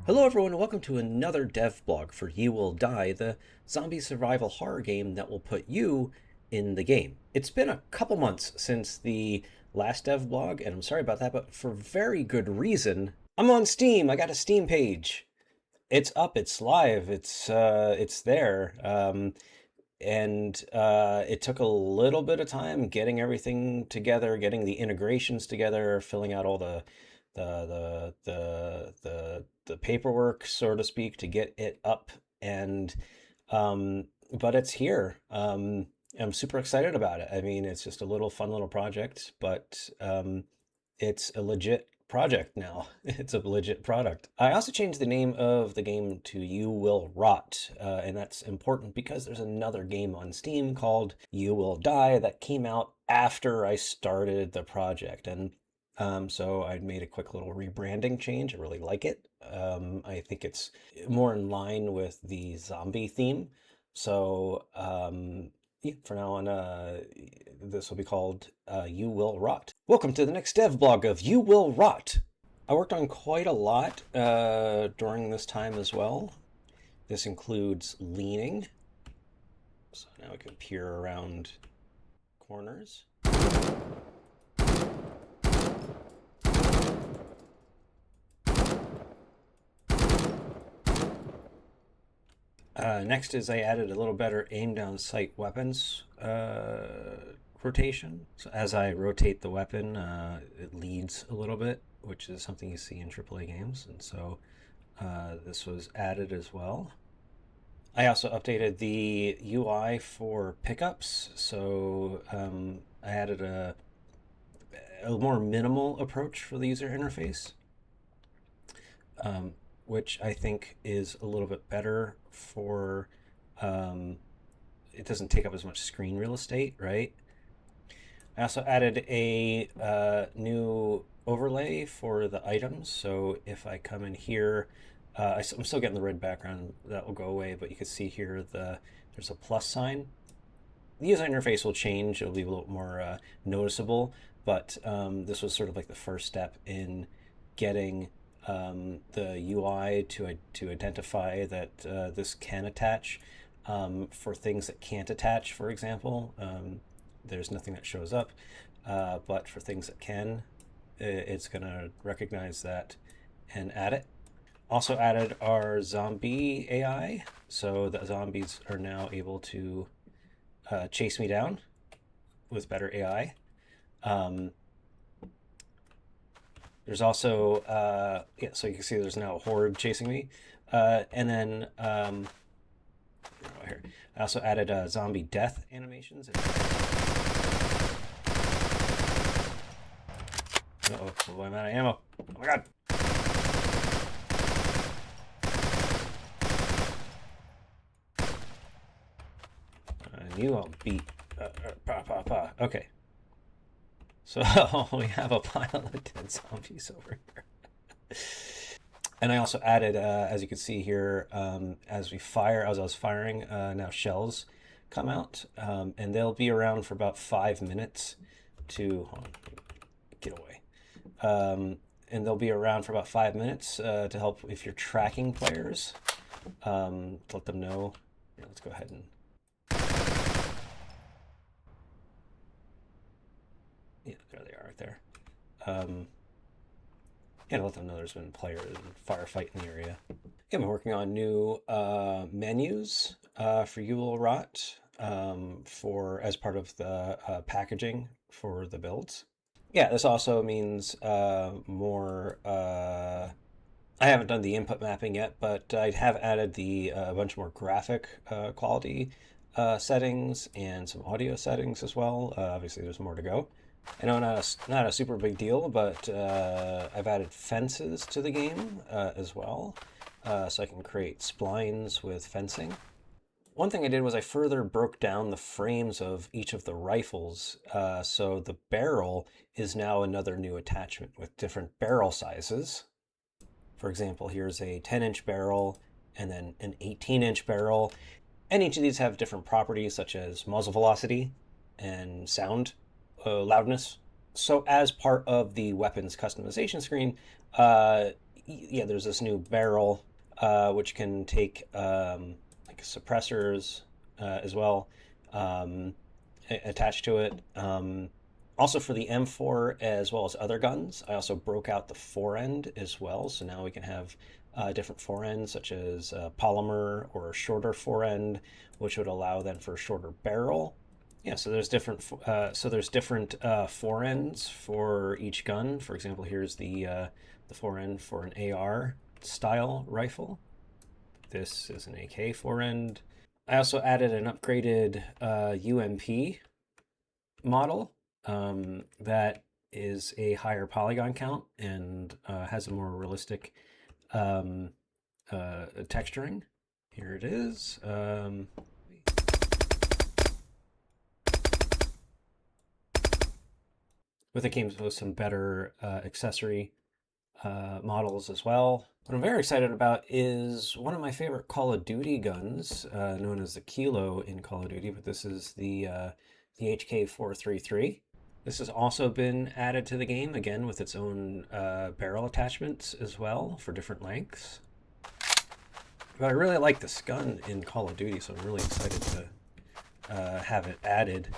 Hello everyone and welcome to another DevBlog for You Will Die, the zombie survival horror game that will put you in the game. It's been a couple months since the last DevBlog, and I'm sorry about that, but for very good reason. I'm on Steam. I got a Steam page. It's up, it's live, it's there. And it took a little bit of time getting everything together, getting the integrations together, filling out all the paperwork, so to speak, to get it up. And but it's here. I'm super excited about it. I mean, it's just a little fun little project, but it's a legit project now. It's a legit product. I also changed the name of the game to You Will Rot, and that's important because there's another game on Steam called You Will Die that came out after I started the project. And so I made a quick little rebranding change. I really like it. I think it's more in line with the zombie theme. So yeah, for now on, this will be called You Will Rot. Welcome to the next dev blog of You Will Rot. I worked on quite a lot during this time as well. This includes leaning. So now I can peer around corners. Next is I added a little better aim down sight weapons rotation. So as I rotate the weapon, it leads a little bit, which is something you see in AAA games. And so this was added as well. I also updated the UI for pickups. So I added a more minimal approach for the user interface. Which I think is a little bit better for, it doesn't take up as much screen real estate, right? I also added a new overlay for the items. So if I come in here, I'm still getting the red background. That will go away, but you can see here there's a plus sign. The user interface will change. It'll be a little more noticeable, but this was sort of like the first step in getting the UI to identify that this can attach for things that can't attach. For example, there's nothing that shows up, but for things that can, it's going to recognize that and add it. Also added our zombie AI, so the zombies are now able to chase me down with better AI. There's also, yeah, so you can see there's now a horde chasing me. And then, here. I also added zombie death animations. Uh-oh, I'm out of ammo. Oh my god. I knew I'll beat. Okay. So we have a pile of dead zombies over here. And I also added, as you can see here, as we fire, as I was firing, now shells come out. And they'll be around for about 5 minutes to, hold on, get away. And they'll be around for about 5 minutes to help if you're tracking players, to let them know. Yeah, let's go ahead and yeah, there they are right there. Yeah, let them know there's been players and firefight in the area. Yeah, I'm working on new menus for YouWillRot for as part of the packaging for the builds. Yeah, this also means more. I haven't done the input mapping yet, but I have added a bunch more graphic quality settings and some audio settings as well. Obviously, there's more to go. I know not a super big deal, but I've added fences to the game as well, so I can create splines with fencing. One thing I did was I further broke down the frames of each of the rifles, so the barrel is now another new attachment with different barrel sizes. For example, here's a 10-inch barrel and then an 18-inch barrel, and each of these have different properties such as muzzle velocity and sound loudness. So as part of the weapons customization screen, yeah, there's this new barrel which can take like suppressors as well attached to it. Also for the M4 as well as other guns, I also broke out the forend as well. So now we can have different forends such as polymer or a shorter forend, which would allow then for a shorter barrel. Yeah, so there's different forends for each gun. For example, here's the forend for an AR style rifle. This is an AK forend. I also added an upgraded UMP model that is a higher polygon count and has a more realistic um, texturing. Here it is. With it came with some better accessory models as well. What I'm very excited about is one of my favorite Call of Duty guns, known as the Kilo in Call of Duty, but this is the HK433. This has also been added to the game, again with its own barrel attachments as well for different lengths. But I really like this gun in Call of Duty, so I'm really excited to have it added.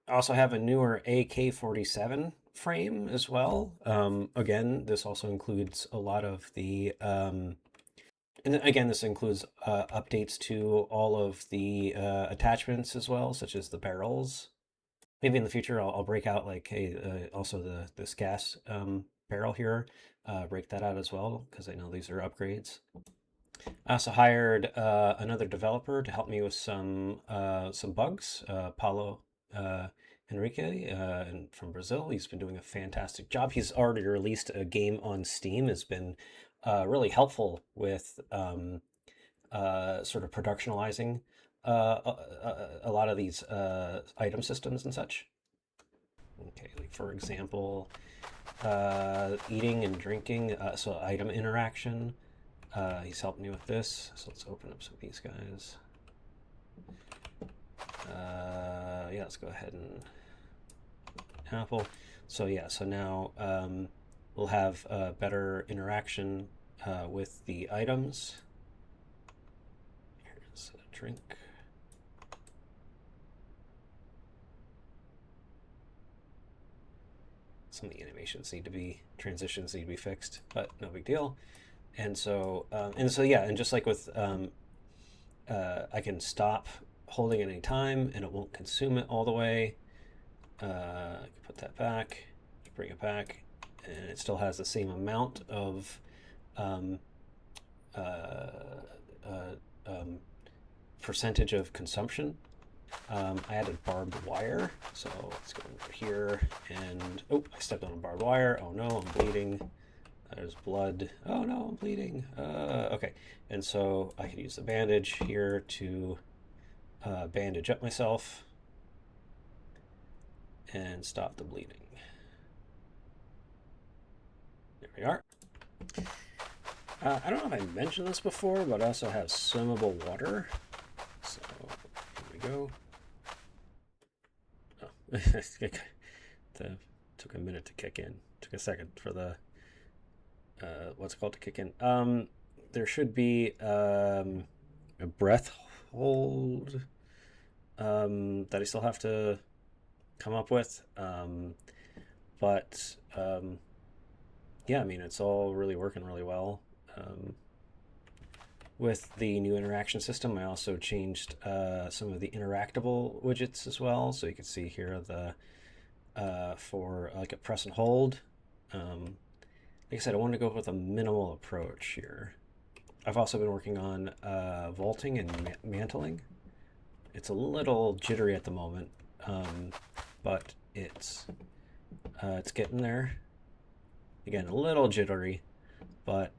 I also have a newer AK-47 frame as well. Again, this also includes a lot of the, and again, this includes updates to all of the attachments as well, such as the barrels. Maybe in the future I'll break out like, hey, also this gas barrel here, break that out as well, because I know these are upgrades. I also hired another developer to help me with some bugs. Paulo Henrique from Brazil. He's been doing a fantastic job. He's already released a game on Steam. Has been really helpful with sort of productionalizing a lot of these item systems and such. Okay, like for example, eating and drinking, so item interaction. He's helped me with this. So let's open up some of these guys. Yeah, let's go ahead and Apple. So yeah, so now we'll have better interaction with the items. Here's a drink. Some of the transitions need to be fixed, but no big deal. And so yeah, and just like with, I can stop holding at any time and it won't consume it all the way. I can put that back, bring it back, and it still has the same amount of percentage of consumption. I added barbed wire, so let's go over here and oh, I stepped on a barbed wire. Oh no, I'm bleeding. There's blood. Oh no, I'm bleeding. Okay, and so I can use the bandage here to bandage up myself and stop the bleeding. There we are. I don't know if I mentioned this before, but I also have swimmable water. So here we go. Oh, it took a minute to kick in. Took a second for the what's it called to kick in. There should be a breath hold that I still have to come up with. But yeah, I mean, it's all really working really well. With the new interaction system, I also changed some of the interactable widgets as well. So you can see here the for like a press and hold. Like I said, I wanted to go with a minimal approach here. I've also been working on vaulting and mantling. It's a little jittery at the moment, but it's getting there. Again, a little jittery, but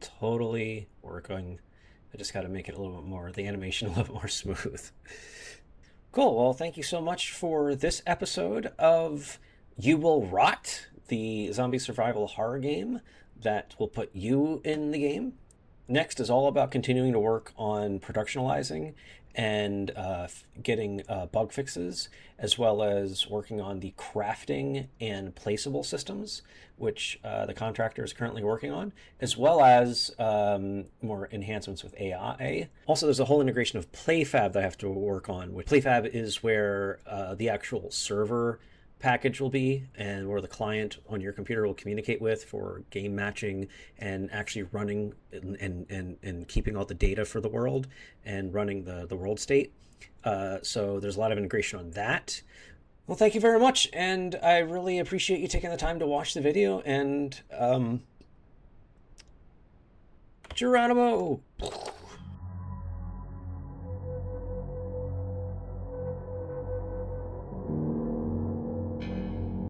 totally working I just got to make it a little bit more, the animation a little bit more smooth. Cool. Well, thank you so much for this episode of You Will Rot, the zombie survival horror game that will put you in the game. Next is all about continuing to work on productionalizing and getting bug fixes, as well as working on the crafting and placeable systems, which the contractor is currently working on, as well as more enhancements with AI. Also, there's a whole integration of PlayFab that I have to work on. PlayFab is where the actual server package will be, and where the client on your computer will communicate with for game matching and actually running and keeping all the data for the world and running the world state. So there's a lot of integration on that. Well, thank you very much, and I really appreciate you taking the time to watch the video, and Geronimo!